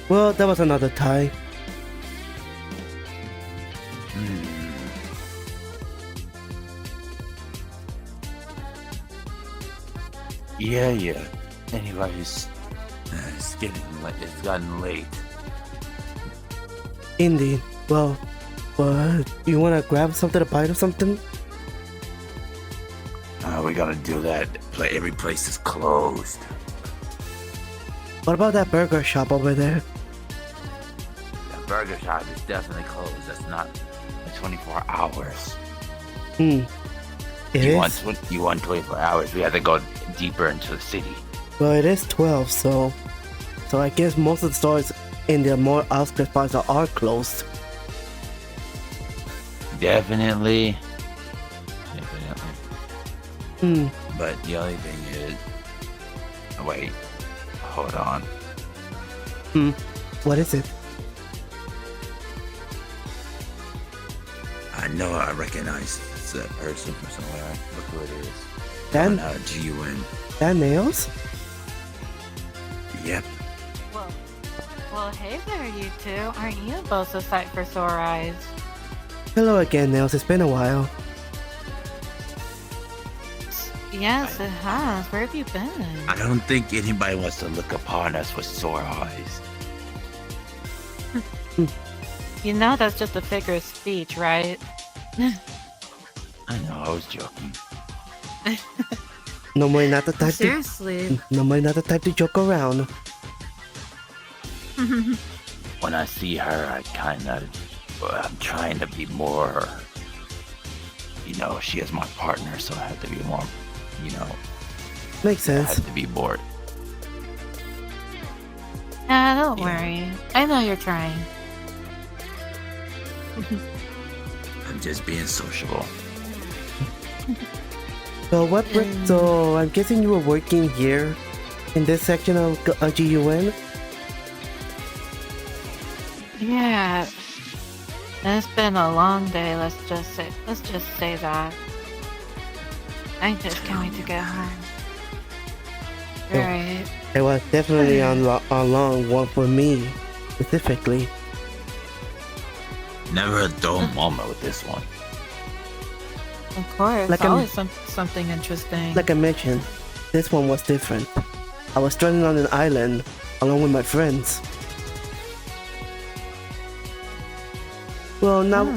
Well, that was another tie. Yeah. Anyways, it's getting late. It's gotten late. Indeed. Well, what? You wanna grab something to bite or something? We gotta do that. Every place is closed. What about that burger shop over there? That burger shop is definitely closed. That's not 24 hours. It is? You want 24 hours? We have to go deeper into the city. Well, it is 12, so I guess most of the stores in the more outskirts parts are closed. Definitely. But the only thing is... Wait. Hold on. What is it? I know I recognize that person from somewhere. Look who it is. That G.U.N. That nails? Yep. Well, hey there, you two. Aren't you both a sight for sore eyes? Hello again, Nails. It's been a while. Yes, it has. Where have you been? I don't think anybody wants to look upon us with sore eyes. You know that's just a figure of speech, right? I know, I was joking. Normally not the type Seriously. Normally not the type to joke around. When I see her, I'm trying to be more, she is my partner, so I have to be more, Makes sense. I have to be more. Don't worry. I know you're trying. I'm just being sociable. So I'm guessing you were working here in this section of G.U.N. Yeah. It's been a long day, let's just say that. I just can't wait to get home. Right. It was definitely a long one for me, specifically. Never a dull moment with this one. Of course, Like always something interesting. Like I mentioned, this one was different. I was stranded on an island along with my friends. Well, not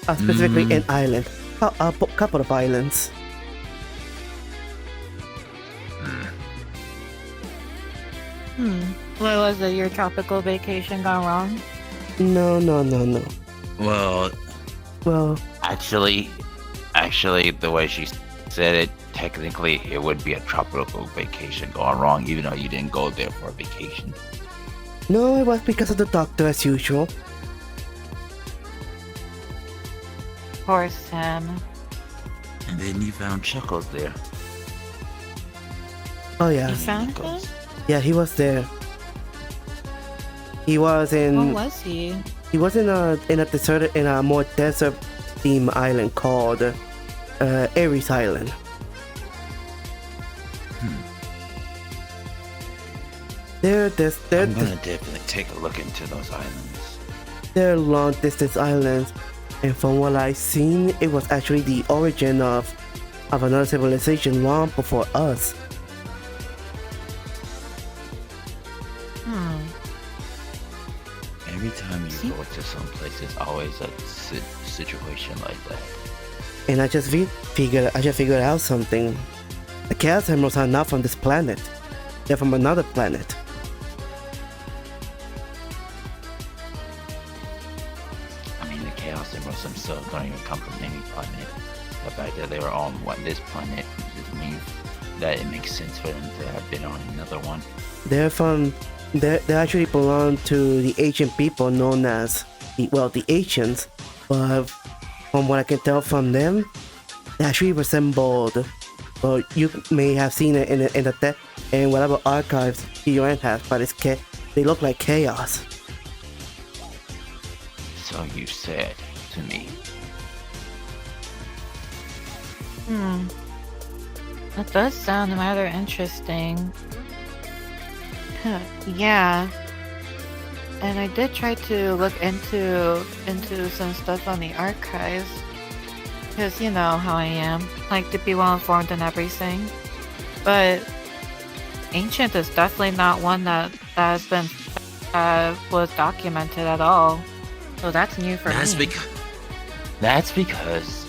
specifically an island, a couple of islands. What was it? Your tropical vacation gone wrong? No. Well, Actually, the way she said it, technically it would be a tropical vacation gone wrong, even though you didn't go there for a vacation. no, it was because of the doctor as usual. Poor Sam. And then you found Chuckles there. Oh yeah. You found him? Yeah, he was there. He was in. What was he? He was in a more desert theme island called Ares Island. I'm gonna definitely take a look into those islands. They're long distance islands, and from what I've seen, it was actually the origin of another civilization long before us. Every time you go to some place, there's always a situation like that. And I just figured out something. The Chaos Emeralds are not from this planet. They're from another planet. I mean, the Chaos Emeralds themselves don't even come from any planet. The fact that they were on this planet just means that it makes sense for them to have been on another one. They actually belong to the ancient people known as the ancients, but from what I can tell from them, they actually resembled. Well, you may have seen it in whatever archives G.U.N has, but they look like chaos. So you said to me. That does sound rather interesting. Yeah. and I did try to look into some stuff on the archives, because you know how I am, like to be well informed and everything. But Ancient is definitely not one that has been was documented at all. So that's new for me. That's because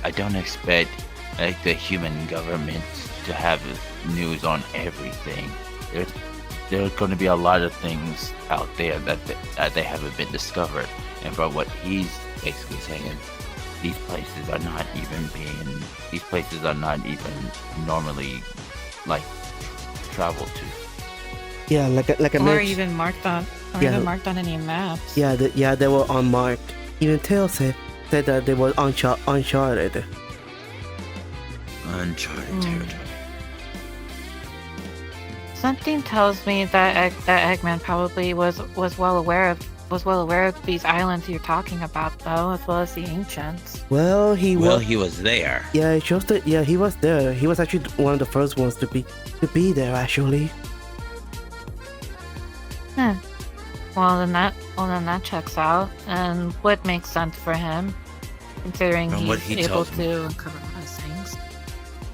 I don't expect like the human government to have news on everything. There are going to be a lot of things out there that they haven't been discovered, and from what he's basically saying, these places are not even normally like traveled to. Yeah, like I mentioned. Or even marked on any maps. Yeah, they were unmarked. Even Tails said that they were uncharted. Uncharted territory. Something tells me that Eggman probably was well aware of these islands you're talking about, though, as well as the ancients. Well, he was there. Yeah, it shows that. Yeah, he was there. He was actually one of the first ones to be there, actually. Well, then that checks out, and would make sense for him, considering he's able to uncover a lot of things.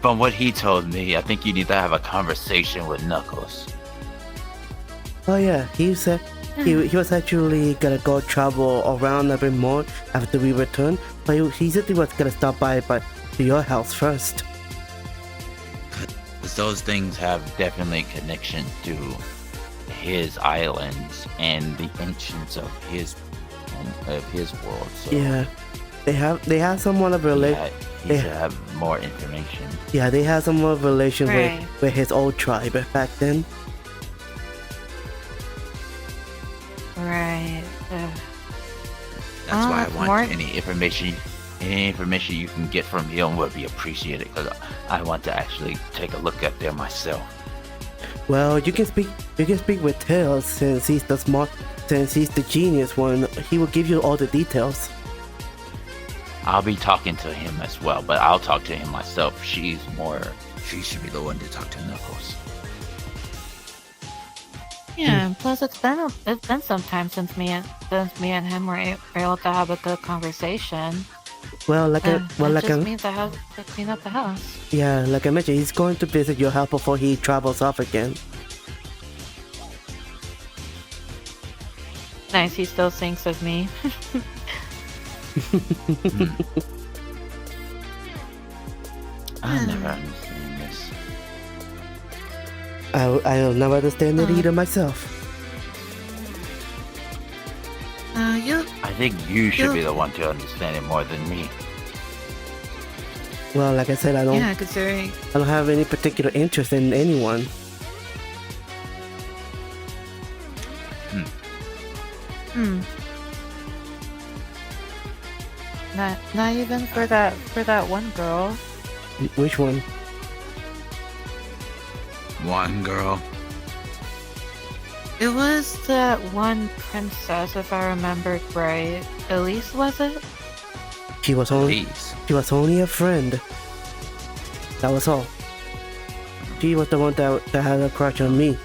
From what he told me, I think you need to have a conversation with Knuckles. Oh yeah, he said he was actually gonna go travel around a bit more after we return, but he said he was gonna stop by to your house first. Because those things have definitely connection to his islands and the ancients of his world. So yeah, they have somewhat of a relation. He should have more information. Yeah, they have some more relation Right. with his old tribe back then. Right. That's why I want any information you can get from him would be appreciated, because I want to actually take a look at them myself. Well, you can speak with Tails, since he's the genius one. He will give you all the details. I'll be talking to him as well, but I'll talk to him myself. She should be the one to talk to Knuckles. Yeah, and plus it's been some time since me and him were able to have a good conversation. Well, It just means I have to clean up the house. Yeah, like I mentioned, he's going to visit your house before he travels off again. Nice, he still thinks of me. I'll never understand this. I'll never understand it either myself. I think you should be the one to understand it more than me. Well, like I said, I don't have any particular interest in anyone. Not even for that one girl. Which one? One girl. It was that one princess, if I remembered right. Elise, was it? She was only a friend. That was all. She was the one that had a crush on me.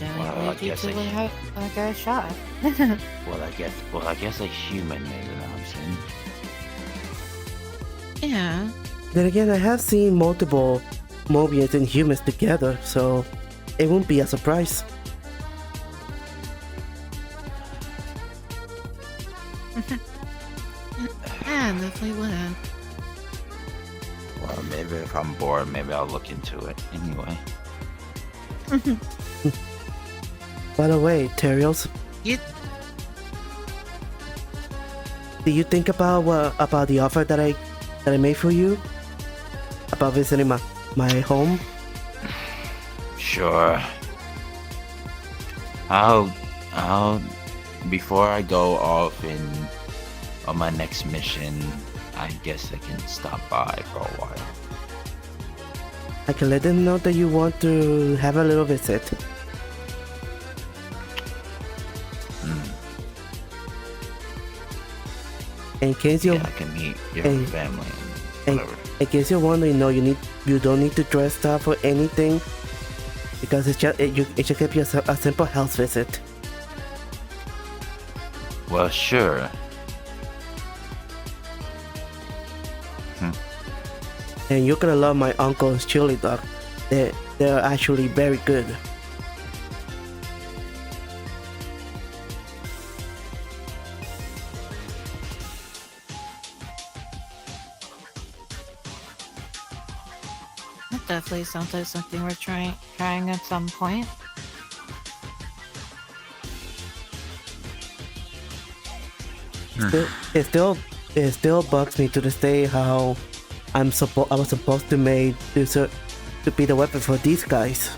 Well, I guess I got a shot. Well, I guess a human is an option. Yeah. Then again, I have seen multiple Mobians and humans together, so it won't be a surprise. Yeah, definitely would have. Well, maybe if I'm bored, maybe I'll look into it anyway. By the way, Terios, do you think about the offer that I made for you? About visiting my home? Sure. I'll before I go off on my next mission, I guess I can stop by for a while. I can let them know that you want to have a little visit. In case I can meet your family. And whatever. in case you're wondering, no, you don't need to dress up or anything because it's just it should give you a simple house visit. Well, sure. And you're gonna love my uncle's chili dog. They're actually very good. That definitely sounds like something we're trying at some point. It still bugs me to this day how I was supposed to be the weapon for these guys.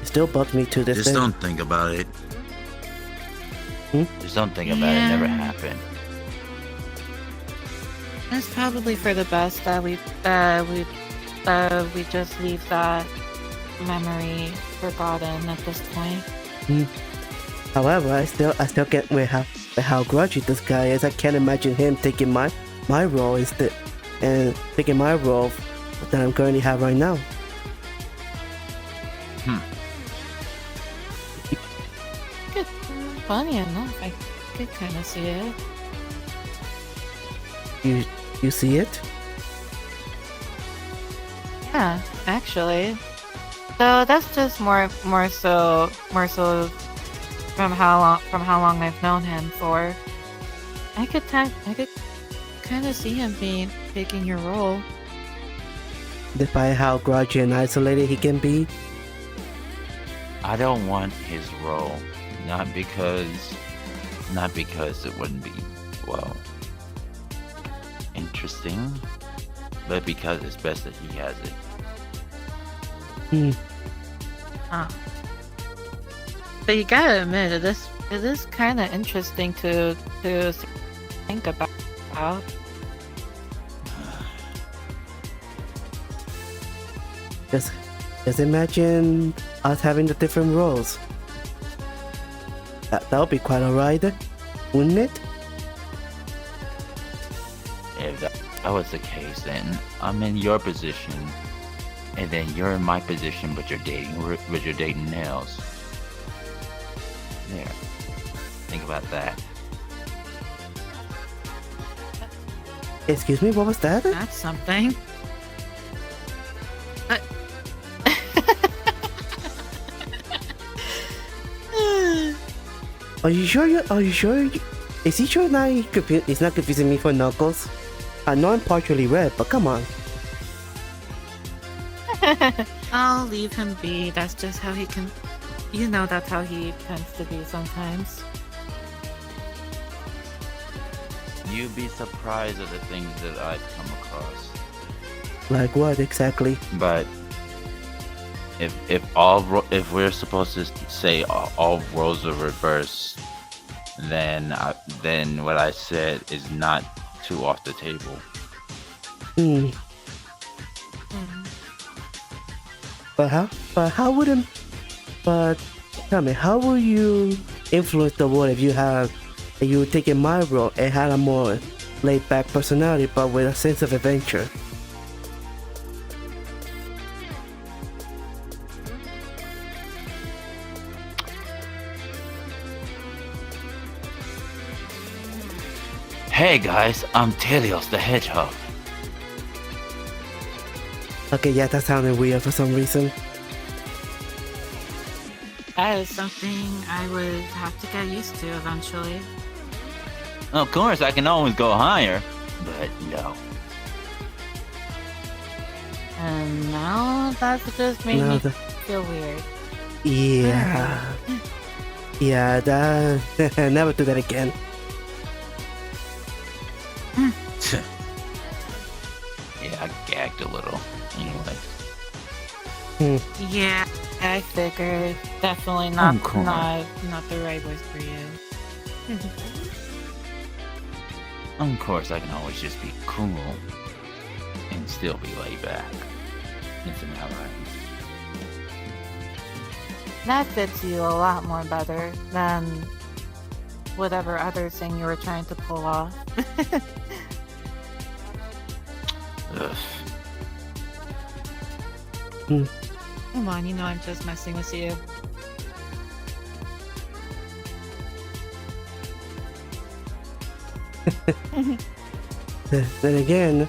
It still bugs me to this Just day. don't think about it. Just don't think about it. It never happened. It's probably for the best that we just leave that memory forgotten at this point. However, I still get how grudgy this guy is. I can't imagine him taking my role instead and taking my role that I'm currently have right now. Funny enough, I could kind of see it. You see it? Yeah, actually. So that's just more so from how long I've known him for. I could kind of see him taking your role. Despite how grudgy and isolated he can be. I don't want his role, not because it wouldn't be, well, interesting, but because it's best that he has it. But you gotta admit, it is kind of interesting to think about. Just imagine us having the different roles. That would be quite alright, wouldn't it? If that was the case, then I'm in your position, and then you're in my position, but you're dating Nails. There. Think about that. Excuse me, what was that? That's something. Are you sure? Is he sure now he's not confusing me for Knuckles? I know I'm partially red, but come on. I'll leave him be. That's just how he can. You know, that's how he tends to be sometimes. You'd be surprised at the things that I've come across. Like what exactly? But if we're supposed to say all roles are reversed, then what I said is not too off the table. But tell me, how will you influence the world if you taking my role and had a more laid back personality but with a sense of adventure? Hey guys, I'm Terios the Hedgehog. Okay, yeah, that sounded weird for some reason. That is something I would have to get used to eventually. Of course, I can always go higher, but no. And now that just made me feel weird. Yeah. Yeah, that never do that again. Yeah, I gagged a little. Anyway. Yeah, I figured definitely not the right voice for you. Of course, I can always just be cool and still be laid back. Isn't that right? That fits you a lot more better than whatever other thing you were trying to pull off. Come on, you know I'm just messing with you. Then again,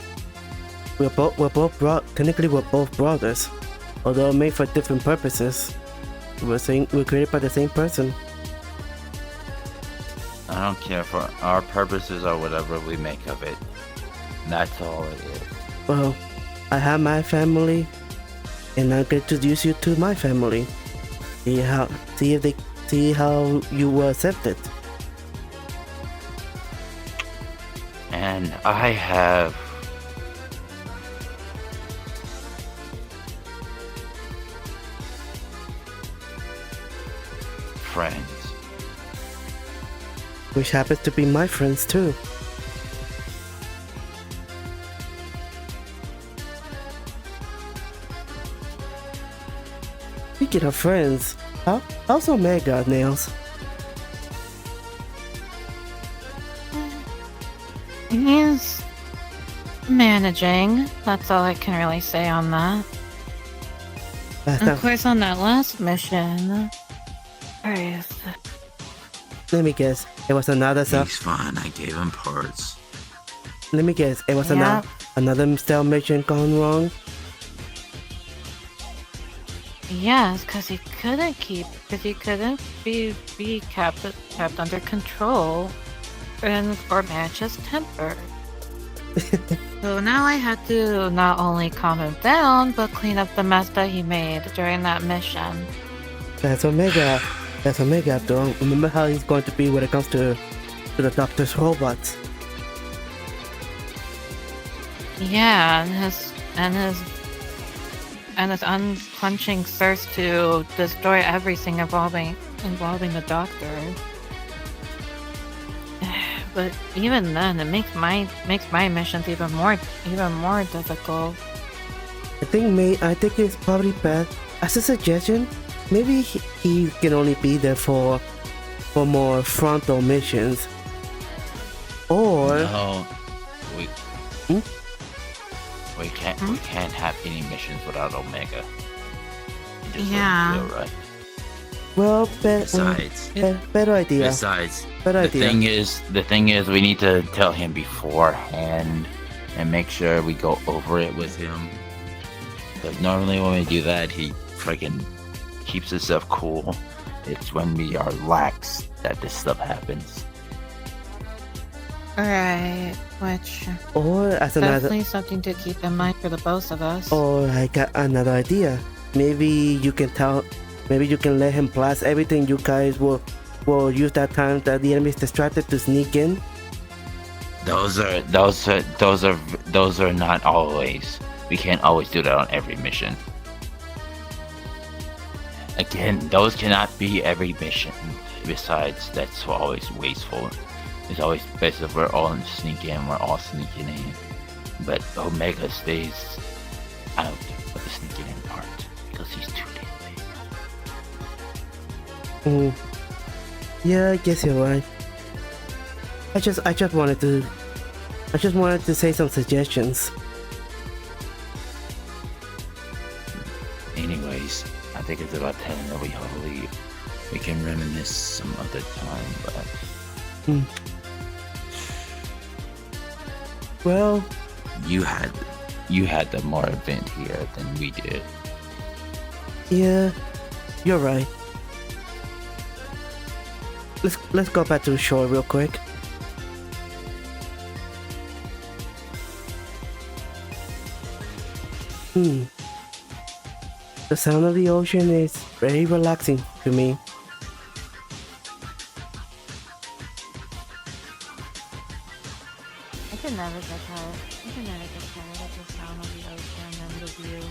technically we're both brothers, although made for different purposes. We're created by the same person. I don't care for our purposes or whatever we make of it. That's all it is. Well, I have my family, and I'll introduce you to my family. See how you will accept it. And I have friends. Which happens to be my friends too. Speaking of friends, how's Omega, Nails? He's managing. That's all I can really say on that. Of course, on that last mission, let me guess, it was another He's fine. I gave him parts. Let me guess, it was another stealth mission gone wrong? Yes, because he couldn't be kept under control or manage his temper. So now I had to not only calm him down, but clean up the mess that he made during that mission. That's Omega. That's Omega after all. Remember how he's going to be when it comes to the Doctor's robots. Yeah, and his unquenching thirst to destroy everything involving the Doctor. But even then, it makes my missions even more difficult. I think it's probably best. As a suggestion, maybe he can only be there for more frontal missions. Or no, we can't have any missions without Omega. It just doesn't feel right. Well, Besides, better idea. The thing is, we need to tell him beforehand and make sure we go over it with him. Because normally when we do that, he freaking keeps himself cool. It's when we are lax that this stuff happens. Alright, which or as definitely something to keep in mind for the both of us. Or I got another idea. Maybe you can let him blast everything. You guys will use that time that the enemy is distracted to sneak in. Those are not always. We can't always do that on every mission. Again, those cannot be every mission. Besides, that's always wasteful. It's always best if we're all sneaking in. But Omega stays out of the sneaking in part because he's too deadly. Yeah, I guess you're right. I just wanted to say some suggestions. Anyways, I think it's about 10 that we ought to leave. We can reminisce some other time, but well, you had the more event here than we did. Yeah, you're right. Let's go back to the shore real quick. The sound of the ocean is very relaxing to me. I can never get tired of the sound of the ocean and the view.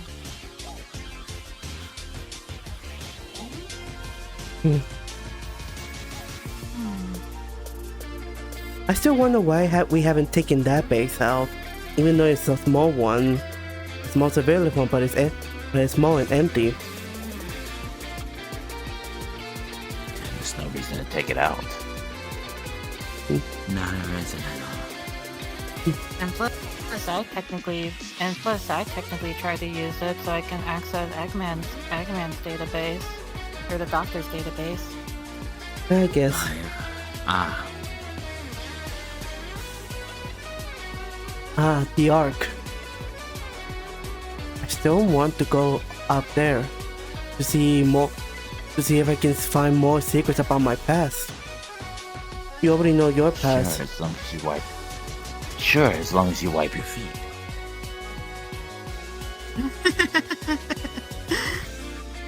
I still wonder why we haven't taken that base out, even though it's a small one. It's small civilian one, but it's small and empty. There's no reason to take it out. Not a reason at all. And plus I technically tried to use it so I can access Eggman's database or the doctor's database. I guess. The Ark. I still want to go up there to see if I can find more secrets about my past. You already know your past. Sure, as long as you wipe your feet.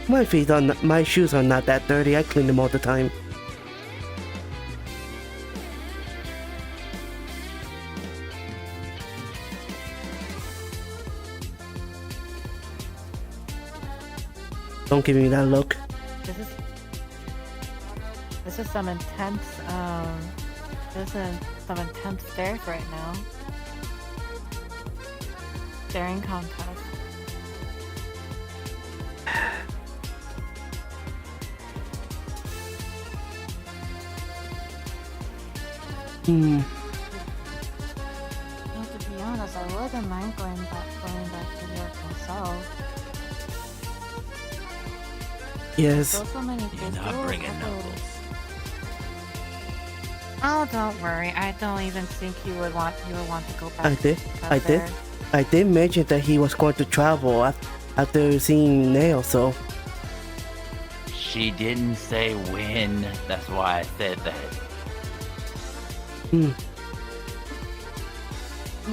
My shoes are not that dirty. I clean them all the time. Don't give me that look. This is some intense stares right now. Staring contest. Hmm. Well, to be honest, I wouldn't mind going back to Europe myself. Yes. So many You're not bringing Knuckles. Oh, don't worry. I don't even think you would want to go back. I did mention that he was going to travel after seeing Nail, so. She didn't say when. That's why I said that. Hmm.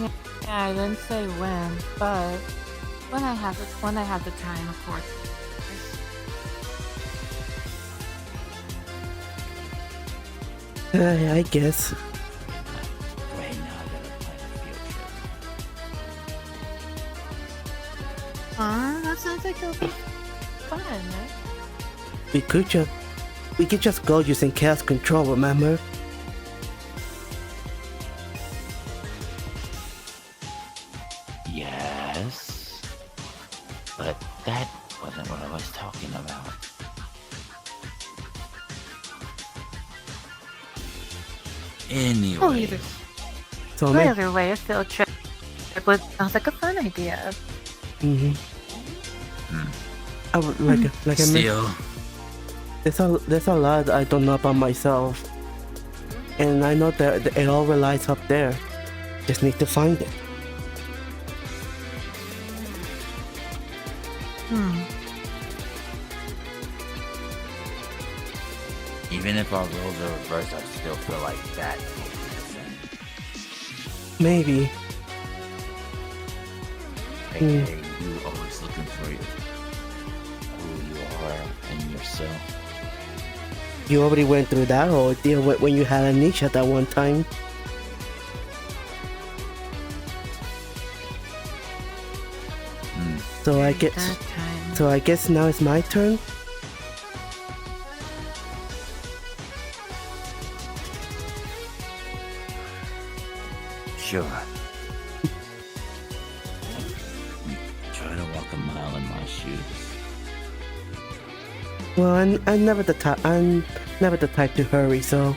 Yeah, I didn't say when, but when I have the time, of course. I guess. Right now, I gotta plan a field trip. That sounds like it'll be fun, right? We could just go using chaos control, remember? Yes, but that wasn't what I was talking about. Anyway, So either way, a field trip sounds like a fun idea. I would like I mentioned. still, There's a lot I don't know about myself, and I know that it all relies up there. Just need to find it. even if our roles are reversed, I still feel like that will be the same. Maybe. AKA, you always looking for who you are and yourself. You already went through that ordeal when you had amnesia that one time. So I guess now it's my turn. Sure. Try to walk a mile in my shoes. Well, I'm never the type. I'm never the type to hurry. So.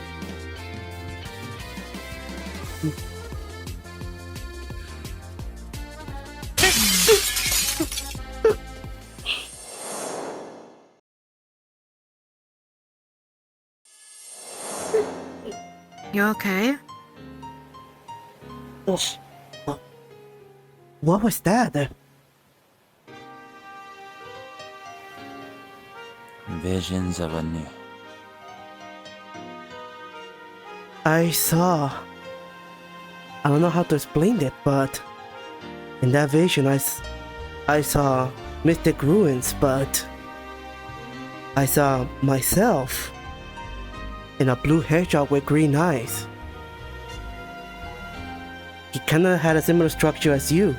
You okay? What was that? Visions of a new. I saw. I don't know how to explain it, but in that vision, I saw mystic ruins, but I saw myself in a blue hedgehog with green eyes. He kinda had a similar structure as you.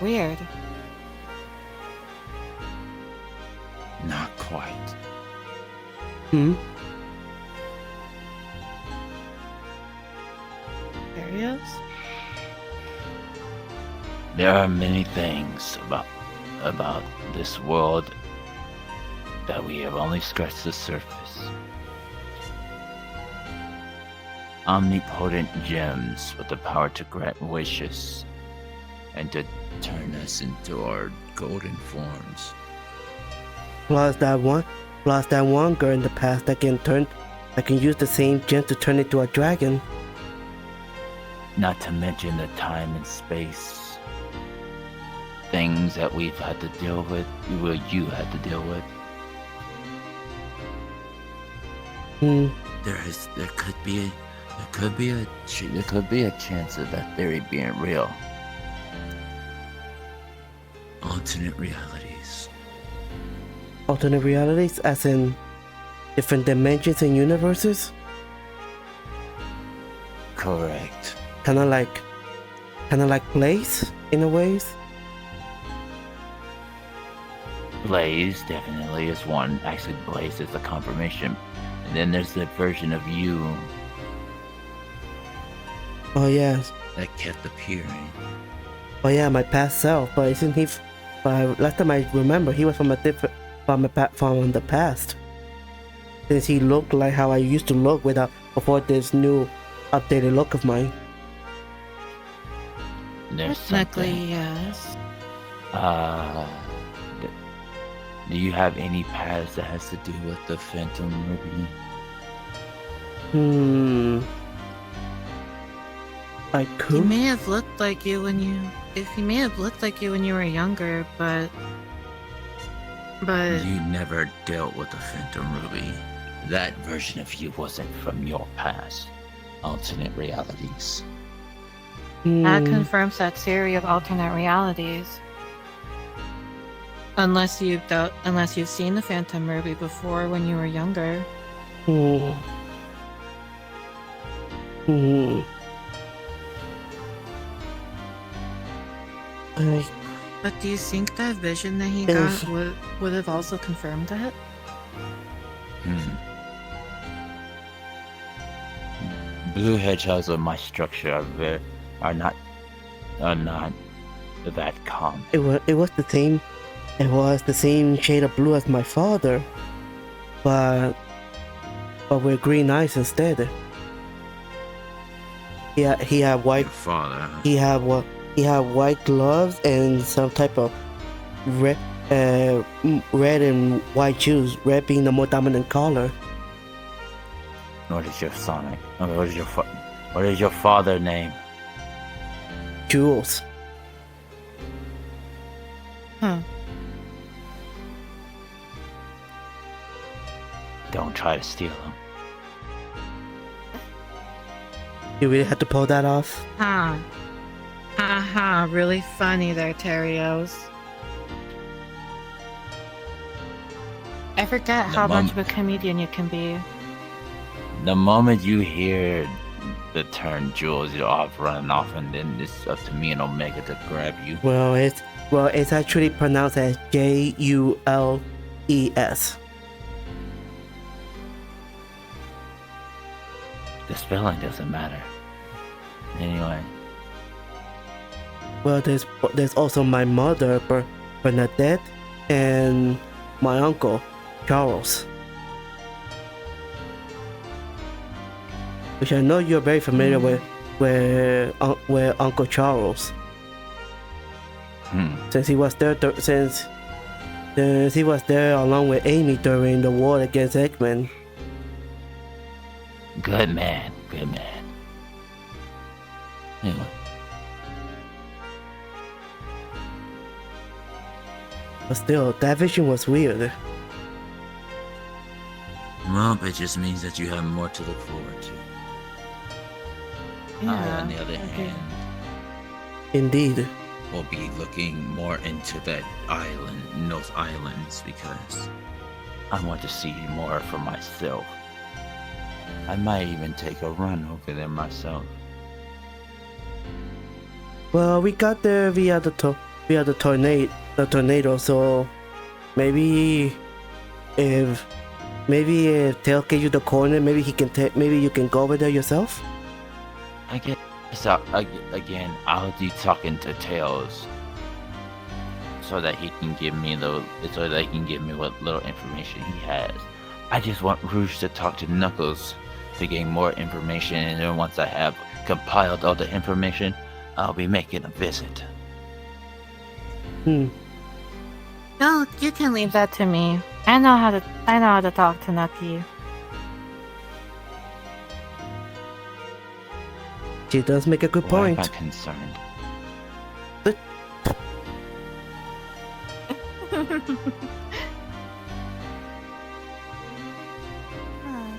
Weird. Not quite. Terios? There are many things about this world that we have only scratched the surface. Omnipotent gems with the power to grant wishes and to turn us into our golden forms. Plus that one girl in the past that can use the same gem to turn into a dragon. Not to mention the time and space things that we've had to deal with, you had to deal with. There could be a chance of that theory being real. Alternate realities. Alternate realities, as in different dimensions and universes. Correct. Kind of like Blaze in a ways. Blaze definitely is one. Actually, Blaze is the confirmation. And then there's the version of you. Oh yes. That kept appearing. Oh yeah, my past self. But isn't he? Last time I remember, he was from from the past. Since he looked like how I used to look before this new updated look of mine. Technically, yes. Do you have any past that has to do with the Phantom Ruby? I could. He may have looked like you when you were younger, but you never dealt with the Phantom Ruby. That version of you wasn't from your past. Alternate realities. That confirms that theory of alternate realities. Unless you've seen the Phantom Ruby before when you were younger. But do you think that vision that he got would have also confirmed that? Blue hedgehogs of my structure are not that calm. It was the same. It was the same shade of blue as my father, but with green eyes instead. He had white. Your father. He had white gloves and some type of red and white shoes. Red being the more dominant color. What is your Sonic? What is your father name? Jules. Don't try to steal him. You really had to pull that off? Really funny there, Terios. I forget how much of a comedian you can be. The moment you hear the term Jules, you're off running off, and then it's up to me and Omega to grab you. Well, it's actually pronounced as G.U.N. The spelling doesn't matter. Anyway. Well, there's also my mother, Bernadette, and my uncle, Charles. Which I know you're very familiar with Uncle Charles. Since he was there along with Amy during the war against Eggman. Good man. Anyway. But still, that vision was weird. Well, it just means that you have more to look forward to. Yeah, I, on the other hand, Indeed. will be looking more into that island, those islands, because I want to see more for myself. I might even take a run over there myself. Well, we got there via the tornado, so maybe if Tail gave you the coordinate, maybe you can go over there yourself. I guess again, I'll be talking to Tails. so that he can give me what little information he has. I just want Rouge to talk to Knuckles to gain more information, and then once I have compiled all the information, I'll be making a visit. No, you can leave that to me. I know how to talk to Nucky. She does make a good Why point. am I concerned?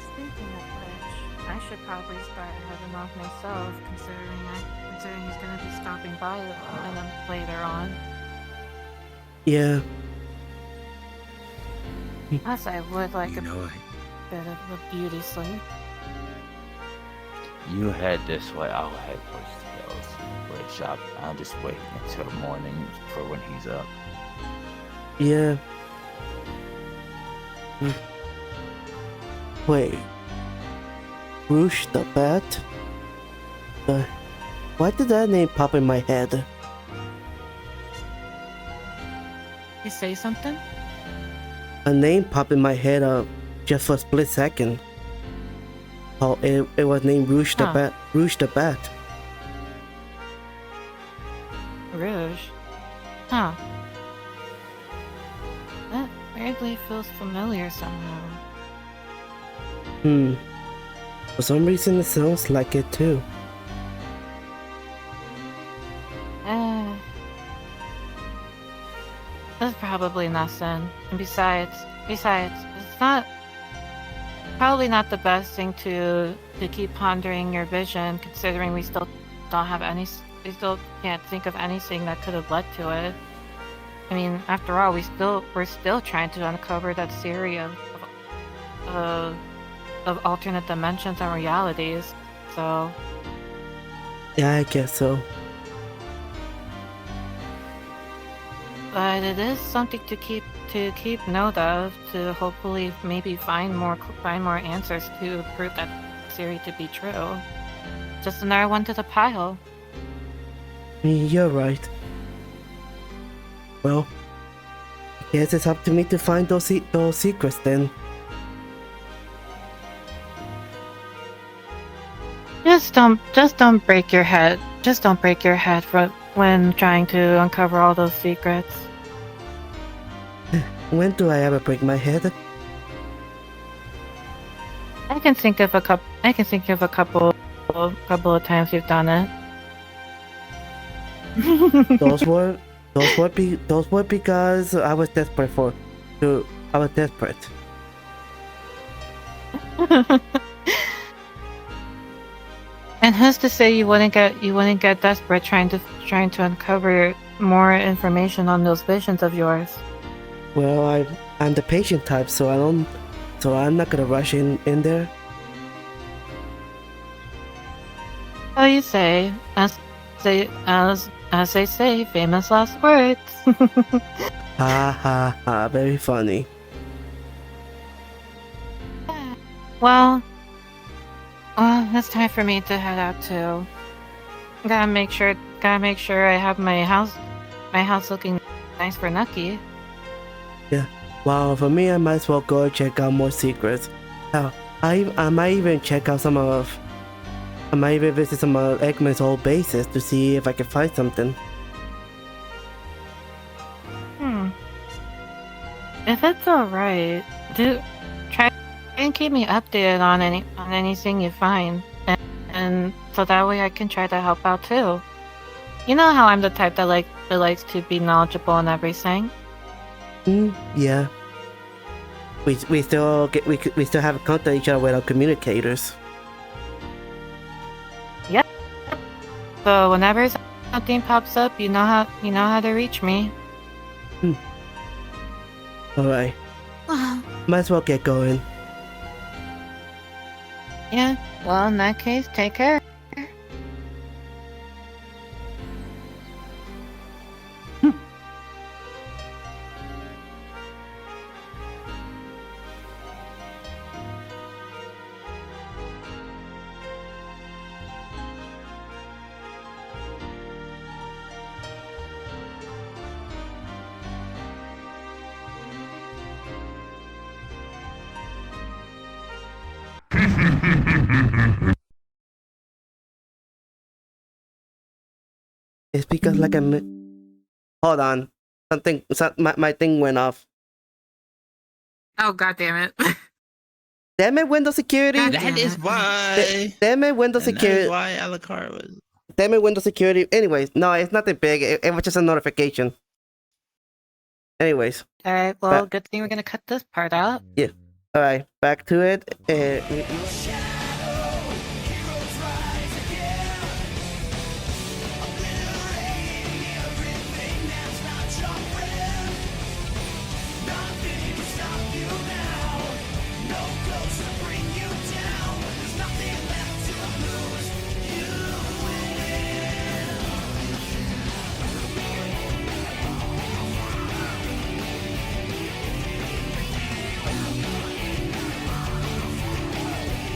Speaking of which, I should probably start heading off myself, considering he's gonna be stopping by and then later on. Yeah. Plus, I would like a bit of a beauty sleep. You head this way, I'll head towards Tails' workshop. I'll just wait until morning for when he's up. Yeah. Wait. Rouge the Bat? Why did that name pop in my head? You say something? A name popped in my head just for a split second. Oh, it was named Rouge the Bat. Rouge the Bat. Rouge? Huh. That weirdly feels familiar somehow. For some reason it sounds like it too. That's probably nothing. And besides, it's not probably not the best thing to keep pondering your vision, considering we still can't think of anything that could have led to it. I mean, after all, we're still trying to uncover that theory of alternate dimensions and realities. So Yeah, I guess so. But it is something to keep note of, to hopefully maybe find more answers to prove that theory to be true. Just another one to the pile. You're right. Well, I guess it's up to me to find those secrets then. Just don't break your head. Just don't break your head when trying to uncover all those secrets. When do I ever break my head? I can think of a couple of times you've done it. Those were because I was desperate. And who's to say you wouldn't get desperate trying to uncover more information on those visions of yours? Well, I'm the patient type, so I'm not gonna rush in there. Oh, you say, as they say, famous last words. Ha ha ha! Very funny. Well, it's time for me to head out too. Gotta make sure I have my house looking nice for Nucky. Yeah. Well, for me, I might as well go check out more secrets. Hell, I might even visit some of Eggman's old bases to see if I can find something. If it's alright, try and keep me updated on anything you find, and so that way I can try to help out too. You know how I'm the type that likes to be knowledgeable in everything. Yeah. We still have contact each other with our communicators. Yep. So whenever something pops up, you know how to reach me. Alright. Might as well get going. Yeah. Well, in that case, take care. It's because like hold on, my thing went off. Oh, god damn it. Damn it, Windows security. God That is why. Damn it, Windows And that security. is why Alucard was. Damn it, Windows security. Anyways, no, it's nothing big. It was just a notification. Anyways, Alright, well, good thing we're gonna cut this part out. yeah. All right, back to it.